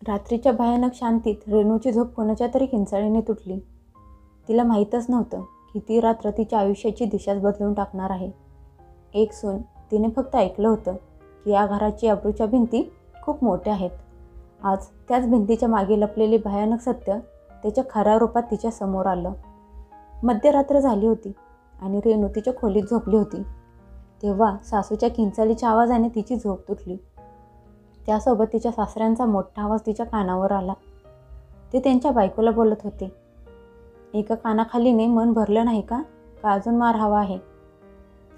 रात्रीच्या भयानक शांतीत रेणूची झोप कोणाच्या तरी किंचाळीने तुटली. तिला माहीतच नव्हतं की ती रात्र तिच्या आयुष्याची दिशाच बदलून टाकणार आहे. एक सून, तिने फक्त ऐकलं होतं की या घराची अब्रूच्या भिंती खूप मोठ्या आहेत. आज त्याच भिंतीच्या मागे लपलेले भयानक सत्य त्याच्या खऱ्या रूपात तिच्या समोर आलं. मध्यरात्र झाली होती आणि रेणू तिच्या खोलीत झोपली होती. तेव्हा सासूच्या किंचाळीच्या आवाजाने तिची झोप तुटली. त्यासोबत तिच्या सासऱ्यांचा मोठा आवाज तिच्या कानावर आला. ते त्यांच्या बायकोला बोलत होते. एका कानाखालीने मन भरलं नाही का अजून मार हवा आहे.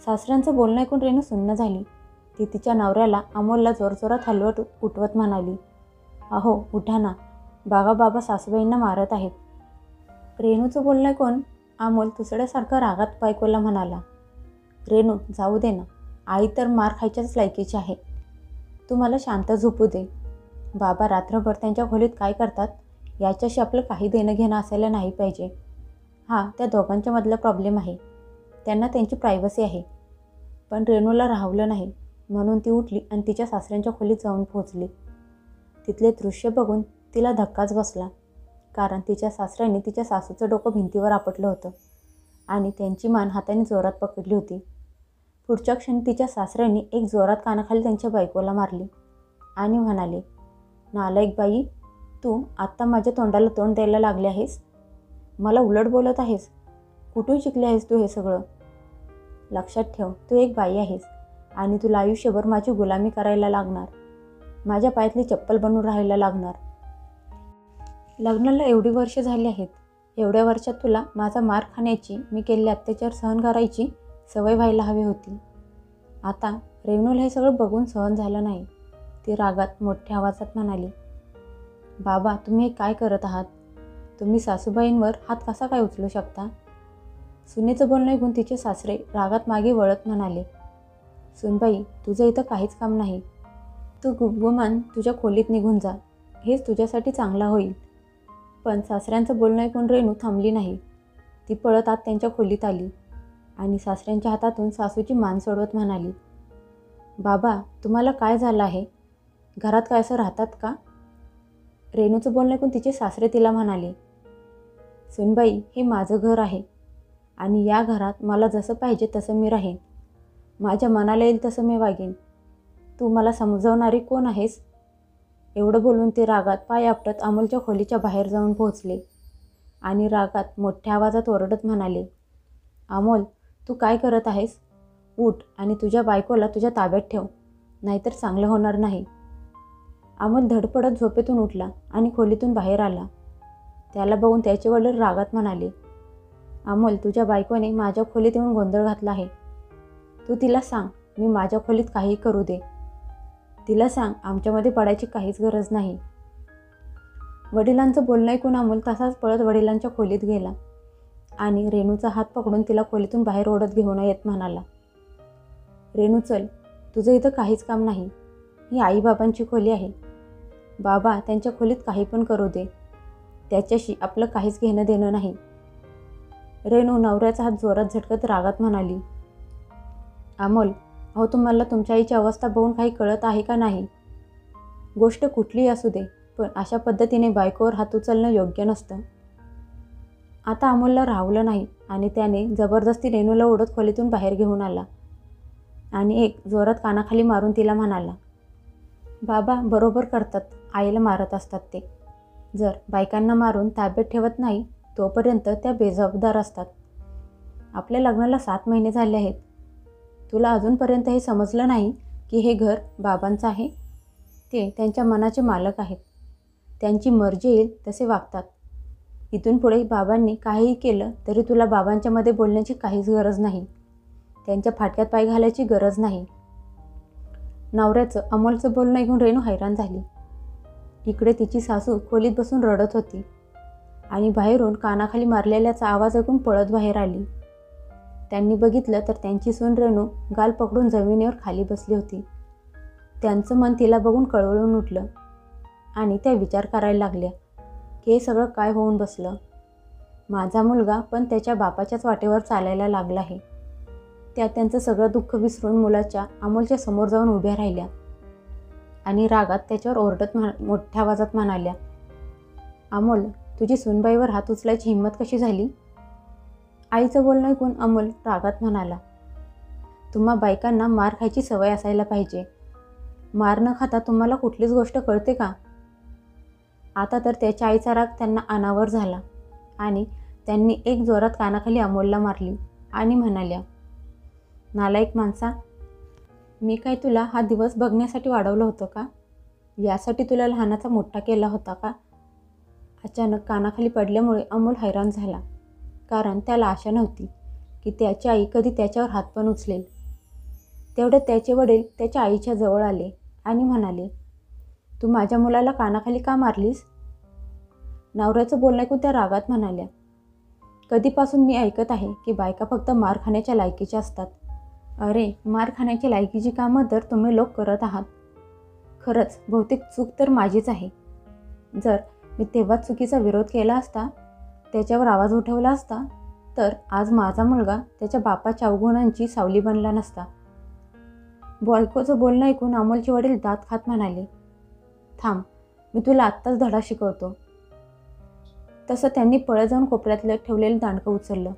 सासऱ्यांचं बोलणं ऐकून रेणू सुन्न झाली. ती तिच्या नवऱ्याला अमोलला जोरजोरात हलवत उठवत म्हणाली, अहो उठा ना, बाबा बाबा सासूबाईंना मारत आहेत. रेणूचं बोलणं ऐकून अमोल तुसड्यासारखा रागात बायकोला म्हणाला, रेणू जाऊ दे ना, आई तर मार खायच्याच लायकीची आहे. तू मला शांत झोपू दे. बाबा रात्रभर त्यांच्या खोलीत काय करतात याच्याशी आपलं काही देणं घेणं असायला नाही पाहिजे. हा त्या दोघांच्या मधला प्रॉब्लेम आहे. त्यांना त्यांची प्रायव्हसी आहे. पण रेणूला राहवलं नाही म्हणून ती उठली आणि तिच्या सासऱ्यांच्या खोलीत जाऊन पोहोचली. तिथले दृश्य बघून तिला धक्काच बसला, कारण तिच्या सासऱ्यांनी तिच्या सासूचं डोकं भिंतीवर आपटलं होतं आणि त्यांची मान हाताने जोरात पकडली होती. पुढच्या क्षणी तिच्या सासऱ्यांनी एक जोरात कानाखाली त्यांच्या बायकोला मारली आणि म्हणाले, नालायक बाई, तू आत्ता माझ्या तोंडाला तोंड द्यायला लागले आहेस. मला उलट बोलत आहेस. कुठून शिकले आहेस तू हे सगळं? लक्षात ठेव, तू एक बाई आहेस आणि तुला आयुष्यभर माझी गुलामी करायला लागणार. माझ्या पायातली चप्पल बनून राहायला लागणार. लग्नाला एवढी वर्ष झाली आहेत. एवढ्या वर्षात तुला माझा मार खाण्याची, मी केलेले अत्याचार सहन करायची सवय व्हायला हवी होती. आता रेणूला हे सगळं बघून सहन झालं नाही. ती रागात मोठ्या आवाजात म्हणाली, बाबा तुम्ही हे काय करत आहात? तुम्ही सासूबाईंवर हात कसा काय उचलू शकता? सुनेचं बोलणं ऐकून तिचे सासरे रागात मागे वळत म्हणाले, सुनबाई तुझं इथं काहीच काम नाही. तू गुबगुमान तुझ्या खोलीत निघून जा. हेच तुझ्यासाठी चांगला होईल. पण सासऱ्यांचं बोलणं ऐकून रेणू थांबली नाही. ती पळत आत त्यांच्या खोलीत आली आणि सासऱ्यांच्या हातातून सासूची मान सोडवत म्हणाली, बाबा तुम्हाला काय झालं आहे? घरात काय असं राहतात का? रेणूचं बोलणं ऐकून तिचे सासरे तिला म्हणाले, सुनबाई हे माझं घर आहे आणि या घरात मला जसं पाहिजे तसं मी राहीन. माझ्या मनाला येईल तसं मी वागेन. तू मला समजवणारी कोण आहेस? एवढं बोलून ते रागात पाय आपटत अमोलच्या खोलीच्या बाहेर जाऊन पोहोचले आणि रागात मोठ्या आवाजात ओरडत म्हणाले, अमोल तू काय करत आहेस? उठ आणि तुझ्या बायकोला तुझ्या ताब्यात ठेव, नाहीतर चांगलं होणार नाही. अमोल धडपडत झोपेतून उठला आणि खोलीतून बाहेर आला. त्याला बघून त्याचे वडील रागात म्हणाले, अमोल तुझ्या बायकोने माझ्या खोलीत येऊन गोंधळ घातला आहे. तू तिला सांग मी माझ्या खोलीत काही करू दे. तिला सांग आमच्यामध्ये पडायची काहीच गरज नाही. वडिलांचं बोलणं ऐकून अमोल तसाच पळत वडिलांच्या खोलीत गेला आणि रेणूचा हात पकडून तिला खोलीतून बाहेर ओढत घेऊन येत म्हणाला, रेणू चल, तुझं इथं काहीच काम नाही. ही आईबाबांची खोली आहे. बाबा त्यांच्या खोलीत काही पण करू दे. त्याच्याशी आपलं काहीच घेणं देणं नाही. रेणू नवऱ्याचा हात जोरात झटकत रागात म्हणाली, अमोल अहो तुम्हाला तुमच्या आईची अवस्था बघून काही कळत आहे का नाही? गोष्ट कुठलीही असू दे, पण अशा पद्धतीने बायकोवर हात उचलणं योग्य नसतं. आता अमोलला राहवलं नाही आणि त्याने जबरदस्ती रेणूला ओढत खोलीतून बाहेर घेऊन आला आणि एक जोरात कानाखाली मारून तिला म्हणाला, बाबा बरोबर करतात, आईला मारत असतात ते. जर बायकांना मारून ताब्यात ठेवत नाही तोपर्यंत त्या बेजबाबदार असतात. आपल्या लग्नाला 7 महिने झाले आहेत. तुला अजूनपर्यंत हे समजलं नाही की हे घर बाबांचं आहे. ते त्यांच्या मनाचे मालक आहेत. त्यांची मर्जी येईल तसे वागतात. इथून पुढे बाबांनी काहीही केलं तरी तुला बाबांच्या मध्ये बोलण्याची काहीच गरज नाही. त्यांच्या फाटक्यात पाय घालायची गरज नाही. नवऱ्याचं अमोलचं बोलणं ऐकून रेणू हैराण झाली. इकडे तिची सासू खोलीत बसून रडत होती आणि बाहेरून कानाखाली मारलेल्याचा आवाज ऐकून पळत बाहेर आली. त्यांनी बघितलं तर त्यांची सून रेणू गाल पकडून जमिनीवर खाली बसली होती. त्यांचं मन तिला बघून कळवळून उठलं आणि त्या विचार करायला लागल्या की हे सगळं काय होऊन बसलं. माझा मुलगा पण त्याच्या बापाच्याच वाटेवर चालायला लागला आहे. त्या त्यांचं सगळं दुःख विसरून मुलाच्या अमोलच्या समोर जाऊन उभ्या राहिल्या आणि रागात त्याच्यावर ओरडत मोठ्या आवाजात म्हणाल्या, अमोल, तुझी सूनबाईवर हात उचलायची हिंमत कशी झाली? आईचं बोलणं ऐकून अमोल रागात म्हणाला, तुम्हा बायकांना मार खायची सवय असायला पाहिजे. मार न खाता तुम्हाला कुठलीच गोष्ट कळते का? आता तर त्याच्या आईचा राग त्यांना अनावर झाला आणि त्यांनी एक जोरात कानाखाली अमोलला मारली आणि म्हणाल्या, नालायक माणसा, मी काय तुला हा दिवस बघण्यासाठी वाढवलं होतं का? यासाठी तुला लहानाचा मोठा केला होता का? अचानक कानाखाली पडल्यामुळे अमोल हैराण झाला, कारण त्याला आशा नव्हती की त्याची आई कधी त्याच्यावर हात पण उचलेल. तेवढ्यात त्याचे वडील त्याच्या आईच्या जवळ आले आणि म्हणाले, तू माझ्या मुलाला कानाखाली का मारलीस? नवऱ्याचं बोलणं ऐकून त्या रागात म्हणाल्या, कधीपासून मी ऐकत आहे की बायका फक्त मार खाण्याच्या लायकीच्या असतात. अरे, मार खाण्याची लायकीची कामं तर तुम्ही लोक करत आहात. खरंच बहुतेक चूक तर माझीच आहे. जर मी तेव्हाच चुकीचा विरोध केला असता, त्याच्यावर आवाज उठवला असता, तर आज माझा मुलगा त्याच्या बापाच्या अवगुणांची सावली बनला नसता. बायकोचं बोलणं ऐकून अमोलचे वडील दात खात म्हणाले, थांब, मी तुला आत्ताच धडा शिकवतो. तसं त्यांनी पळत जाऊन कोपऱ्यातलं ठेवलेलं दांडकं उचललं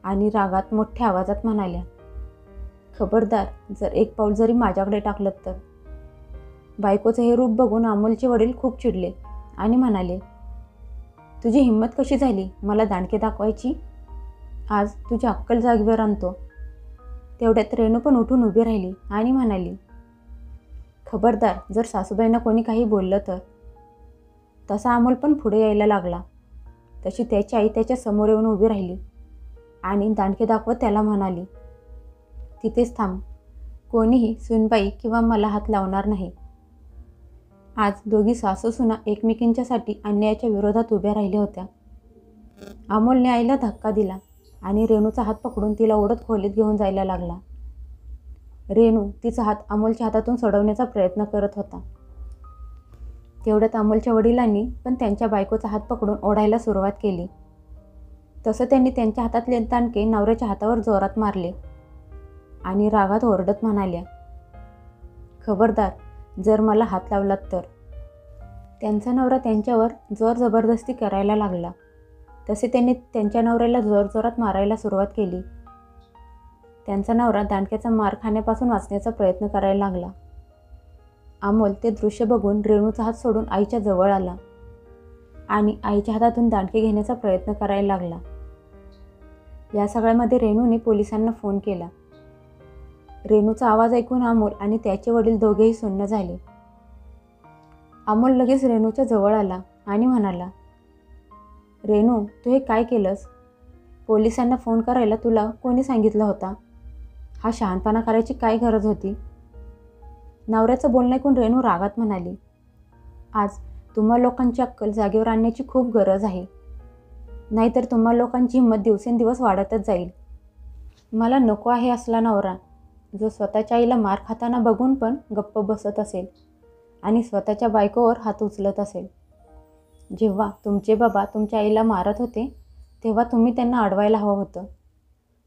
आणि रागात मोठ्या आवाजात म्हणाल्या, खबरदार, जर एक पाऊल जरी माझ्याकडे टाकलं तर. बायकोचं हे रूप बघून अमोलचे वडील खूप चिडले आणि म्हणाले, तुझी हिंमत कशी झाली मला दांडके दाखवायची? आज तुझी अक्कल जागेवर आणतो. तेवढ्यात रेणू पण उठून उभी राहिली आणि म्हणाली, खबरदार, जर सासूबाईंना कोणी काही बोललं तर. तसा अमोल पण पुढे यायला लागला. तशी त्याची आई त्याच्या समोर येऊन उभी राहिली आणि दांडके दाखवत त्याला म्हणाली, तिथेच थांब, कोणीही सूनबाई किंवा मला हात लावणार नाही. आज दोघी सासू सुना एकमेकींच्यासाठी अन्यायाच्या विरोधात उभ्या राहिल्या होत्या. अमोलने आईला धक्का दिला आणि रेणूचा हात पकडून तिला ओढत खोलीत घेऊन जायला लागला. रेणू तिचा हात अमोलच्या हातातून सोडवण्याचा प्रयत्न करत होता. तेवढ्यात अमोलच्या वडिलांनी पण त्यांच्या बायकोचा हात पकडून ओढायला सुरुवात केली. तसं त्यांनी त्यांच्या हातातले दांडके नवऱ्याच्या हातावर जोरात मारले आणि रागात ओरडत म्हणाल्या, खबरदार, जर मला हात लावलात तर. त्यांचा नवरा त्यांच्यावर जोर जबरदस्ती करायला लागला. तसे त्यांनी त्यांच्या नवऱ्याला जोरजोरात मारायला सुरुवात केली. त्यांचा नवरा दांडक्याचा मार खाण्यापासून वाचण्याचा प्रयत्न करायला लागला. अमोल ते दृश्य बघून रेणूचा हात सोडून आईच्या जवळ आला आणि आईच्या हातातून दांडके घेण्याचा प्रयत्न करायला लागला. या सगळ्यामध्ये रेणूने पोलिसांना फोन केला. रेणूचा आवाज ऐकून अमोल आणि त्याचे वडील दोघेही सुन्न झाले. अमोल लगेच रेणूच्या जवळ आला आणि म्हणाला, रेणू, तू हे काय केलंस? पोलिसांना फोन करायला तुला कोणी सांगितलं होता? हा शहाणपणा करायची काय गरज होती? नवऱ्याचं बोलणं ऐकून रेणू रागात म्हणाली, आज तुम्हा लोकांची अक्कल जागेवर आणण्याची खूप गरज आहे, नाहीतर तुम्हा लोकांची हिंमत दिवसेंदिवस वाढतच जाईल. मला नको आहे असला नवरा, जो स्वतःच्या आईला मार खाताना बघून पण गप्प बसत असेल आणि स्वतःच्या बायकोवर हात उचलत असेल. जेव्हा तुमचे बाबा तुमच्या आईला मारत होते तेव्हा तुम्ही त्यांना अडवायला हवं होतं,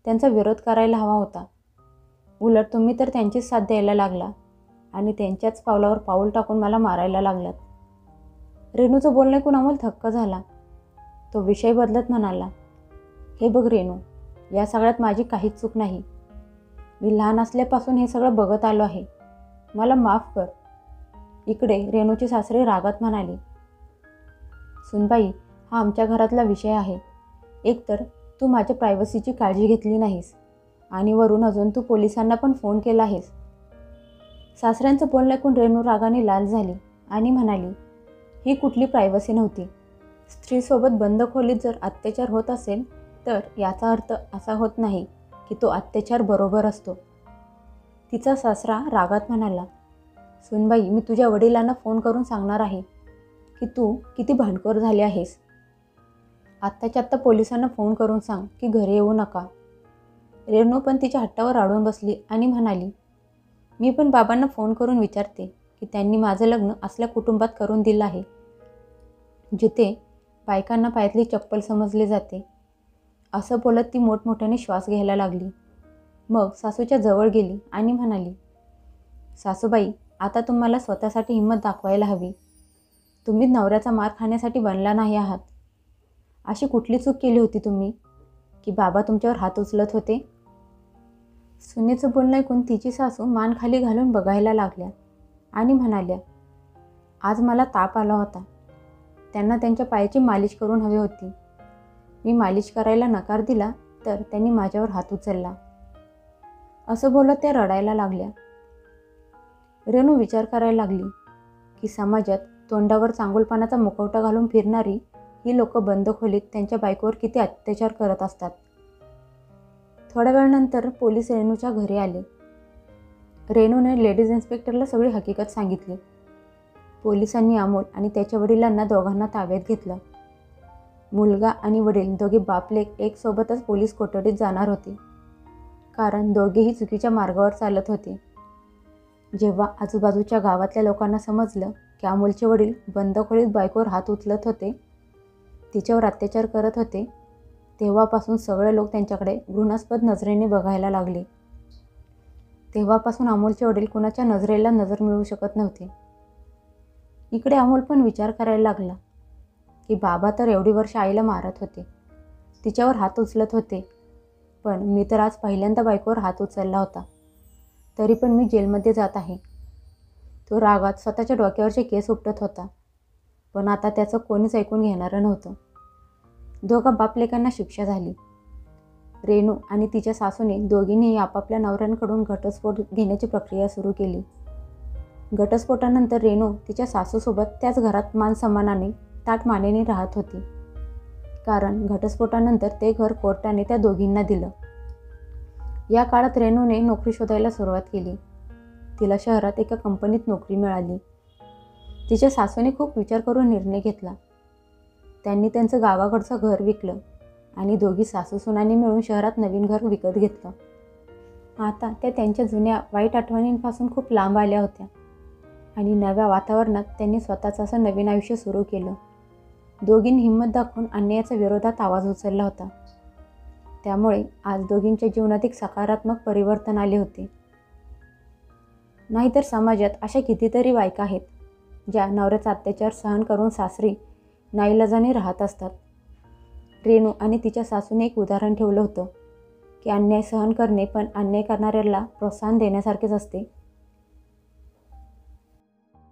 त्यांचा विरोध करायला हवा होता. उलट तुम्ही तर त्यांचीच साथ द्यायला लागला आणि त्यांच्याच पावलावर पाऊल टाकून मला मारायला लागलात. रेणूचं बोलणं ऐकून अमोल थक्क झाला. तो विषय बदलत म्हणाला, हे बघ रेणू, या सगळ्यात माझी काहीच चूक नाही. मी लहान असल्यापासून हे सगळं बघत आलो आहे. मला माफ कर. इकडे रेणूचे सासरे रागात म्हणाले, सुनबाई, हा आमच्या घरातला विषय आहे. एकतर तू माझ्या प्रायव्हसीची काळजी घेतली नाहीस आणि वरून अजून तू पोलिसांना पण फोन केला आहेस. सासऱ्यांचं बोलणं ऐकून रेणू रागाने लाल झाली आणि म्हणाली, ही कुठली प्रायव्हसी नव्हती. स्त्रीसोबत बंद खोलीत जर अत्याचार होत असेल तर याचा अर्थ असा होत नाही की तो अत्याचार बरोबर असतो. तिचा सासरा रागात म्हणाला, सुनबाई, मी तुझ्या वडिलांना फोन करून सांगणार आहे की तू किती भांडखोर झाली आहेस. आत्ताच्या आत्ता पोलिसांना फोन करून सांग की घरी येऊ नका. रेणू पण तिच्या हट्टावर अडून बसली आणि म्हणाली, मी पण बाबांना फोन करून विचारते की त्यांनी माझं लग्न असल्या कुटुंबात करून दिलं आहे जिथे बायकांना पायातली चप्पल समजले जाते. असं बोलत ती मोठमोठ्याने श्वास घ्यायला लागली. मग सासूच्या जवळ गेली आणि म्हणाली, सासूबाई, आता तुम्हाला स्वतःसाठी हिंमत दाखवायला हवी. तुम्ही नवऱ्याचा मार खाण्यासाठी बनला नाही आहात. अशी कुठली चूक केली होती तुम्ही की बाबा तुमच्यावर हात उचलत होते? सुनेचं बोलणं ऐकून तिची सासू मान खाली घालून बघायला लागल्या आणि म्हणाल्या, आज मला ताप आला होता. त्यांना त्यांच्या पायाची मालिश करून हवी होती. मी मालिश करायला नकार दिला तर त्यांनी माझ्यावर हात उचलला. असं बोलत त्या रडायला लागल्या. रेणू विचार करायला लागली की समाजात तोंडावर चांगुलपणाचा मुखवटा घालून फिरणारी ही लोक बंद खोलीत त्यांच्या बायकोवर किती अत्याचार करत असतात. थोड्या वेळानंतर पोलीस रेणूच्या घरी आले. रेणूने लेडीज इन्स्पेक्टरला सगळी हकीकत सांगितली. पोलिसांनी अमोल आणि त्याच्या वडिलांना दोघांना ताब्यात घेतलं. मुलगा आणि वडील दोघे बापलेक एक सोबतच पोलीस कोठडीत जाणार होते, कारण दोघेही चुकीच्या मार्गावर चालत होते. जेव्हा आजूबाजूच्या गावातल्या लोकांना समजलं की अमोलचे वडील बंद खोलीत बायकोवर हात उचलत होते, तिच्यावर अत्याचार करत होते, तेव्हापासून सगळे लोक त्यांच्याकडे घृणास्पद नजरेने बघायला लागले. तेव्हापासून अमोलचे वडील कुणाच्या नजरेला नजर मिळवू शकत नव्हते. इकडे अमोल पण विचार करायला लागला की बाबा तर एवढी वर्ष आईला मारत होते, तिच्यावर हात उचलत होते, पण मी तर आज पहिल्यांदा बायकोवर हात उचलला होता, तरी पण मी जेलमध्ये जात आहे. तो रागात स्वतःच्या डोक्यावरचे केस उपटत होता, पण आता त्याचं कोणीच ऐकून घेणारं नव्हतं. दोघा बापलेकांना शिक्षा झाली. रेणू आणि तिच्या सासूने दोघींनीही आपापल्या नवऱ्यांकडून घटस्फोट घेण्याची प्रक्रिया सुरू केली. घटस्फोटानंतर रेणू तिच्या सासूसोबत त्याच घरात मानसन्मानाने ताठमानेने राहत होती, कारण घटस्फोटानंतर ते घर कोर्टाने त्या दोघींना दिलं. या काळात रेणूने नोकरी शोधायला सुरुवात केली. तिला शहरात एका कंपनीत नोकरी मिळाली. तिच्या सासूने खूप विचार करून निर्णय घेतला. त्यांनी त्यांचं गावाकडचं घर विकलं आणि दोघी सासूसुनांनी मिळून शहरात नवीन घर विकत घेतलं. आता त्या त्यांच्या जुन्या वाईट आठवणींपासून खूप लांब आल्या होत्या आणि नव्या वातावरणात त्यांनी स्वतःचं असं नवीन आयुष्य सुरू केलं. दोघींनी हिंमत दाखवून अन्यायाच्या विरोधात आवाज उचलला होता. त्यामुळे आज दोघींच्या जीवनात एक सकारात्मक परिवर्तन आले होते. नाहीतर समाजात अशा कितीतरी बायका आहेत ज्या नवऱ्याचा अत्याचार सहन करून सासरी नाईलाजाने राहत असतात. रेणू आणि तिच्या सासूने एक उदाहरण ठेवलं होतं की अन्याय सहन करणे पण अन्याय करणाऱ्याला प्रोत्साहन देण्यासारखेच असते.